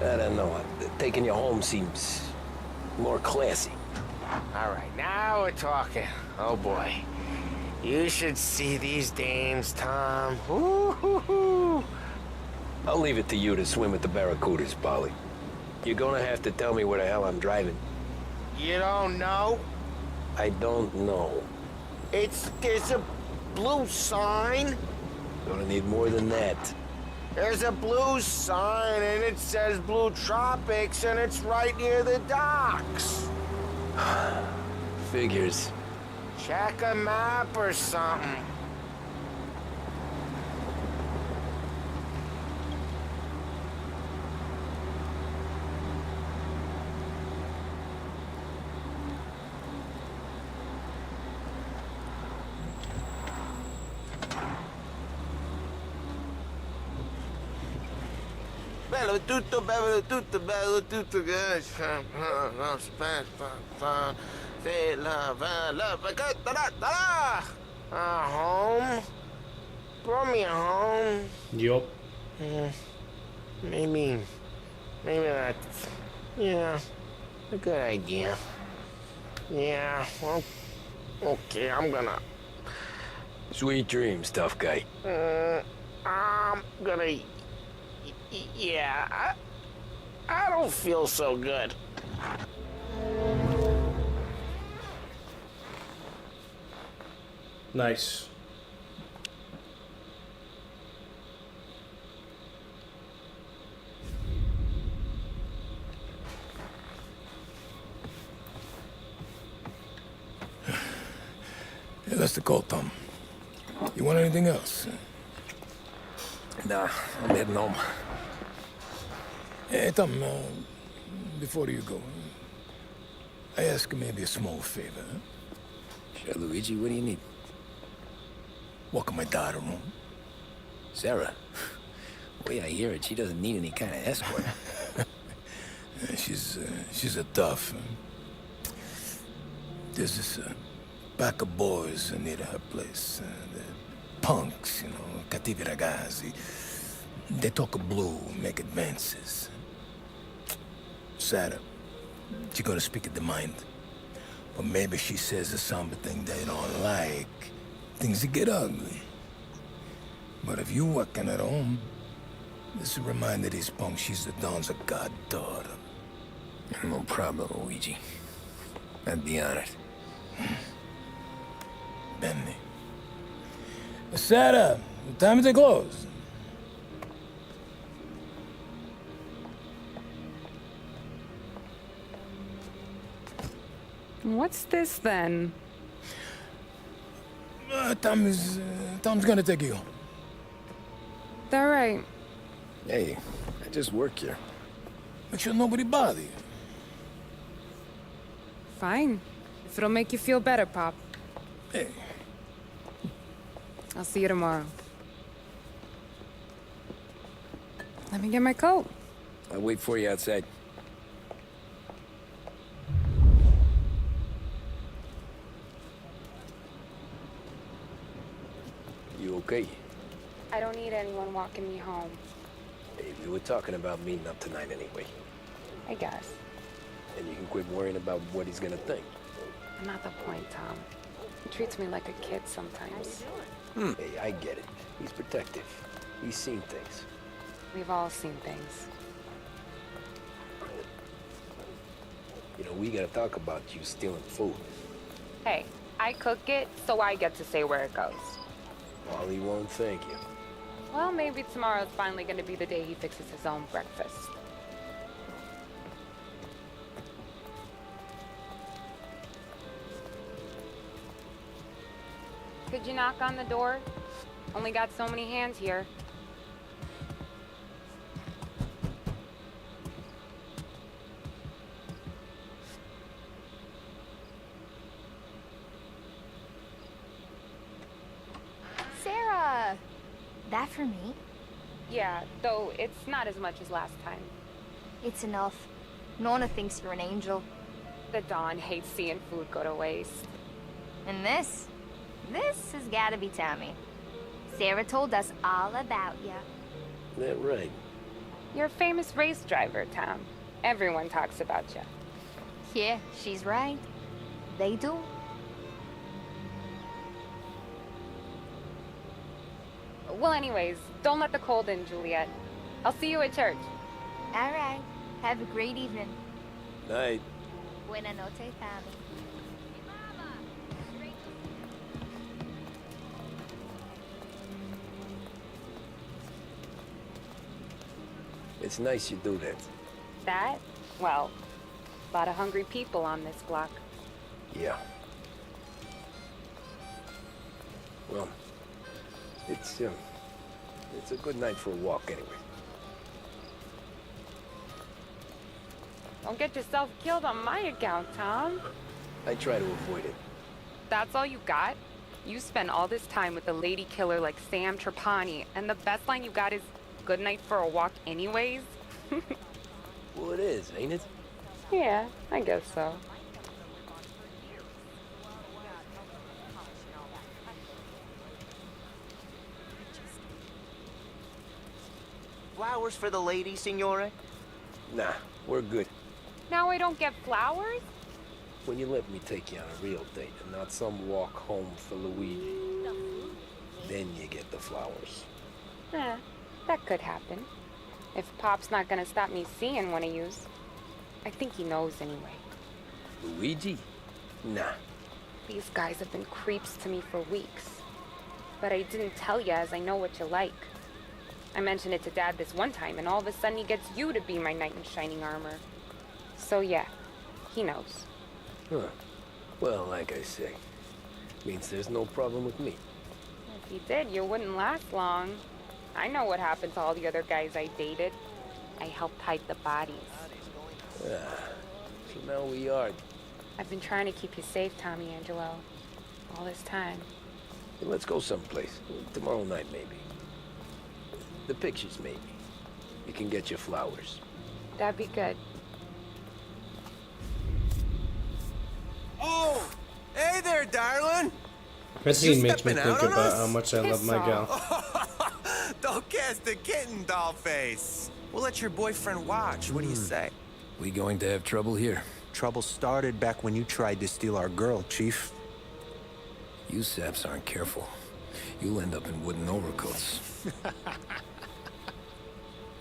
I don't know. Taking you home seems more classy. All right, now we're talking. Oh boy. You should see these dames, Tom. Woo-hoo-hoo. I'll leave it to you to swim with the barracudas, Polly. You're gonna have to tell me where the hell I'm driving. You don't know? I don't know. There's a blue sign. Gonna need more than that. There's a blue sign and it says Blue Tropics and it's right near the docks. Figures. Check a map or something. Bello tutto, bello tutto, bello tutto, guys. Home? Brought me home. Yup. Maybe that's, yeah, a good idea. Yeah, well, okay, I'm gonna... Sweet dreams, tough guy. I'm gonna... Yeah, I don't feel so good. Nice. Yeah, that's the call, Tom. You want anything else? Nah, I'm heading home. Hey, Tom, before you go, I ask maybe a small favor. Sure, Luigi, what do you need? Walk my daughter home. Sarah? The way I hear it, she doesn't need any kind of escort. She's a tough. There's this pack of boys near her place. Punks, you know, cattivi ragazzi. They talk blue, make advances. Sarah, she gonna speak at the mind. But maybe she says something they don't like. Things get ugly. But if you working at home, this reminder these punks she's the Don's a goddaughter. No problem, Luigi. I'd be honored. Benny. Sarah, time to close. What's this then? Tom's gonna take you home. All right. Hey, I just work here. Make sure nobody bother you. Fine. If it'll make you feel better, Pop. Hey. I'll see you tomorrow. Let me get my coat. I'll wait for you outside. You okay? I don't need anyone walking me home. Hey, we were talking about meeting up tonight anyway. I guess. And you can quit worrying about what he's gonna think. Not the point, Tom. He treats me like a kid sometimes. Hey, I get it. He's protective. He's seen things. We've all seen things. You know, we gotta talk about you stealing food. Hey, I cook it, so I get to say where it goes. Wally won't thank you. Well, maybe tomorrow's finally gonna be the day he fixes his own breakfast. Could you knock on the door? Only got so many hands here. Sarah! That for me? Yeah, though it's not as much as last time. It's enough. Nona thinks you're an angel. The Dawn hates seeing food go to waste. And this has gotta be Tommy. Sarah told us all about ya. That right? You're a famous race driver, Tom. Everyone talks about you. Yeah, she's right. They do. Well, anyways, don't let the cold in, Juliet. I'll see you at church. All right. Have a great evening. Night. Buena noche, Tommy. It's nice you do that. That? Well, a lot of hungry people on this block. Yeah. Well, it's a good night for a walk anyway. Don't get yourself killed on my account, Tom. I try to avoid it. That's all you got? You spend all this time with a lady killer like Sam Trapani, and the best line you got is, "Good night for a walk anyways"? Well, it is, ain't it? Yeah, I guess so. Flowers for the lady, Signore? Nah, we're good. Now I don't get flowers? When you let me take you on a real date and not some walk home for Luigi, then you get the flowers. That could happen. If Pop's not gonna stop me seeing one of yous. I think he knows anyway. Luigi? Nah. These guys have been creeps to me for weeks. But I didn't tell you as I know what you like. I mentioned it to Dad this one time, and all of a sudden he gets you to be my knight in shining armor. So yeah, he knows. Huh. Well, like I say, means there's no problem with me. If he did, you wouldn't last long. I know what happened to all the other guys I dated. I helped hide the bodies. So now we are. I've been trying to keep you safe, Tommy Angelo, all this time. Let's go someplace. Tomorrow night, maybe. The pictures, maybe. You can get your flowers. That'd be good. Oh! Hey there, darling! That scene makes me think about how much I love my gal. Don't cast a kitten, dollface. We'll let your boyfriend watch. What do you say? We going to have trouble here? Trouble started back when you tried to steal our girl, Chief. You saps aren't careful. You'll end up in wooden overcoats.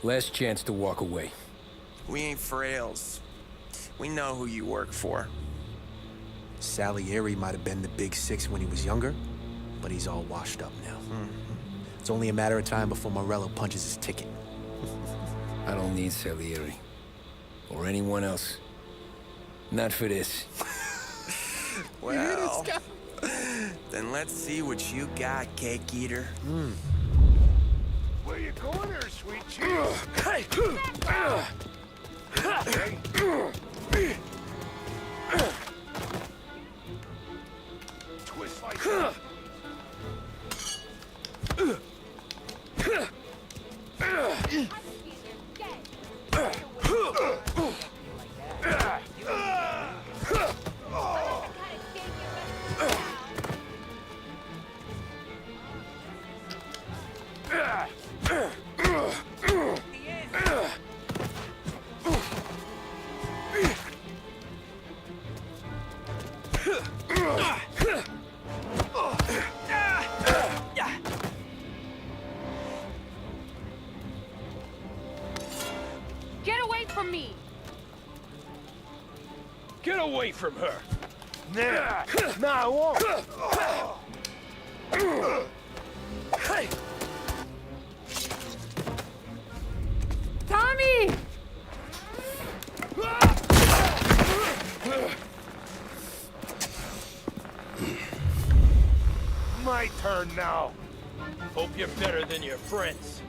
Last chance to walk away. We ain't frails. We know who you work for. Salieri might have been the big six when he was younger, but he's all washed up now. It's only a matter of time before Morello punches his ticket. I don't need Salieri. Or anyone else. Not for this. Well, then let's see what you got, cake eater. Where you going there, sweet cheese? Twist like that. Tommy! Get away from her! Nah, I won't! Hey! Tommy! My turn now. Hope you're better than your friends.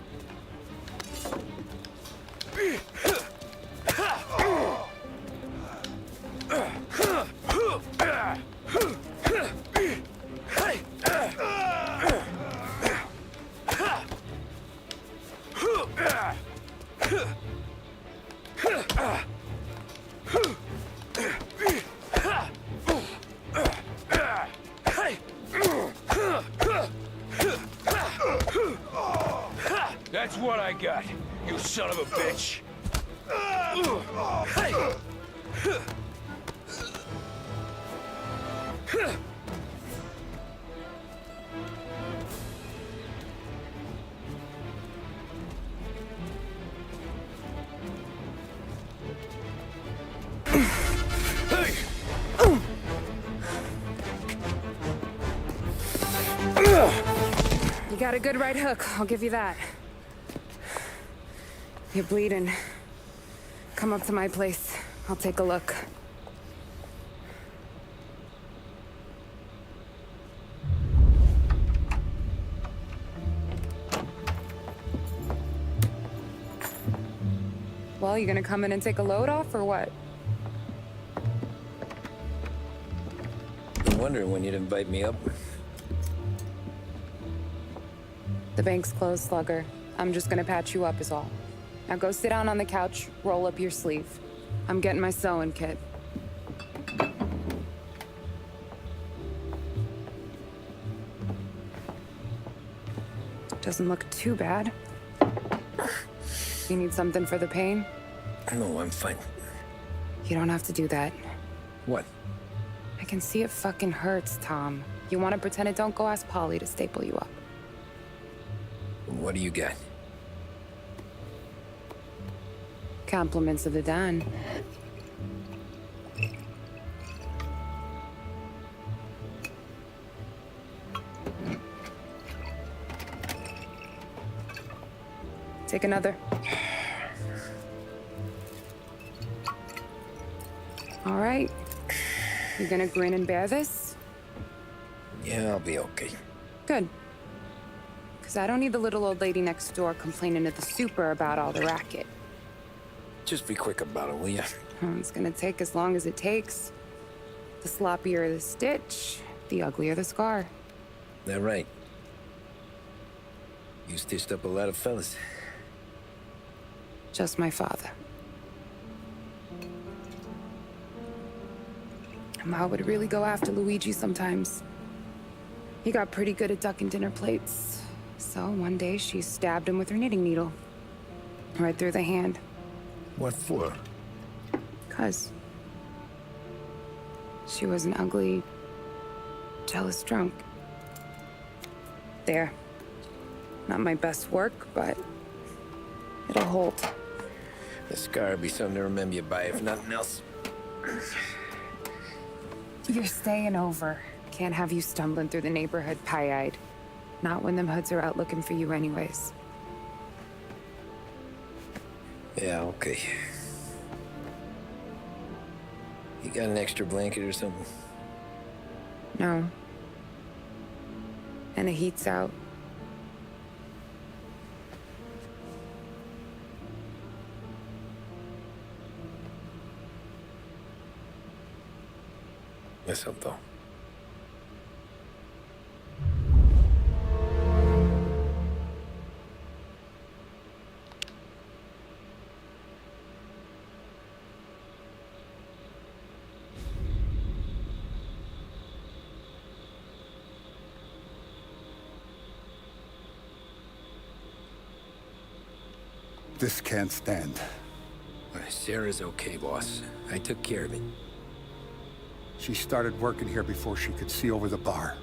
That's what I got, you son of a bitch! You got a good right hook, I'll give you that. You're bleeding. Come up to my place. I'll take a look. Well, you gonna come in and take a load off, or what? I'm wondering when you'd invite me up. The bank's closed, Slugger. I'm just gonna patch you up is all. Now go sit down on the couch, roll up your sleeve. I'm getting my sewing kit. Doesn't look too bad. You need something for the pain? No, I'm fine. You don't have to do that. What? I can see it fucking hurts, Tom. You want to pretend it? Don't go ask Polly to staple you up. What do you got? Compliments of the Don. Take another. All right. You gonna grin and bear this? Yeah, I'll be okay. Good. Because I don't need the little old lady next door complaining to the super about all the racket. Just be quick about it, will ya? It's gonna take as long as it takes. The sloppier the stitch, the uglier the scar. That right. You stitched up a lot of fellas. Just my father. Ma would really go after Luigi sometimes. He got pretty good at ducking dinner plates. So one day she stabbed him with her knitting needle. Right through the hand. What for? 'Cause she was an ugly, jealous drunk. There. Not my best work, but it'll hold. The scar will be something to remember you by, if nothing else. You're staying over. Can't have you stumbling through the neighborhood pie-eyed. Not when them hoods are out looking for you anyways. Yeah, okay. You got an extra blanket or something? No. And the heat's out. What's up, though? This can't stand. Sarah's okay, boss. I took care of it. She started working here before she could see over the bar.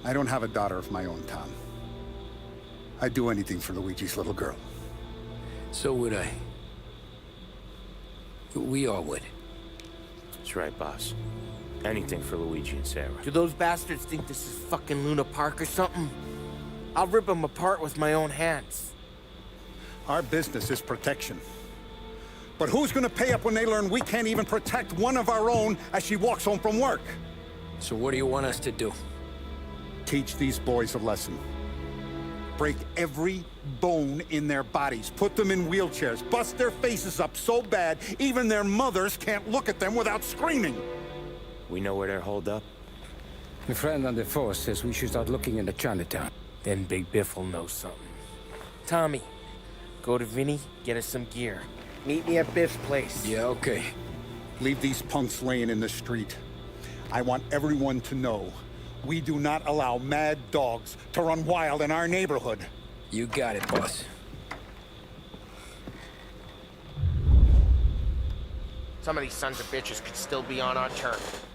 I don't have a daughter of my own, Tom. I'd do anything for Luigi's little girl. So would I. We all would. That's right, boss. Anything for Luigi and Sarah. Do those bastards think this is fucking Luna Park or something? I'll rip them apart with my own hands. Our business is protection. But who's gonna pay up when they learn we can't even protect one of our own as she walks home from work? So what do you want us to do? Teach these boys a lesson. Break every bone in their bodies. Put them in wheelchairs. Bust their faces up so bad, even their mothers can't look at them without screaming. We know where they're holed up? My friend on the force says we should start looking into Chinatown. Then Big Biff will know something. Tommy, go to Vinny, get us some gear. Meet me at Biff's place. Yeah, okay. Leave these punks laying in the street. I want everyone to know we do not allow mad dogs to run wild in our neighborhood. You got it, boss. Some of these sons of bitches could still be on our turf.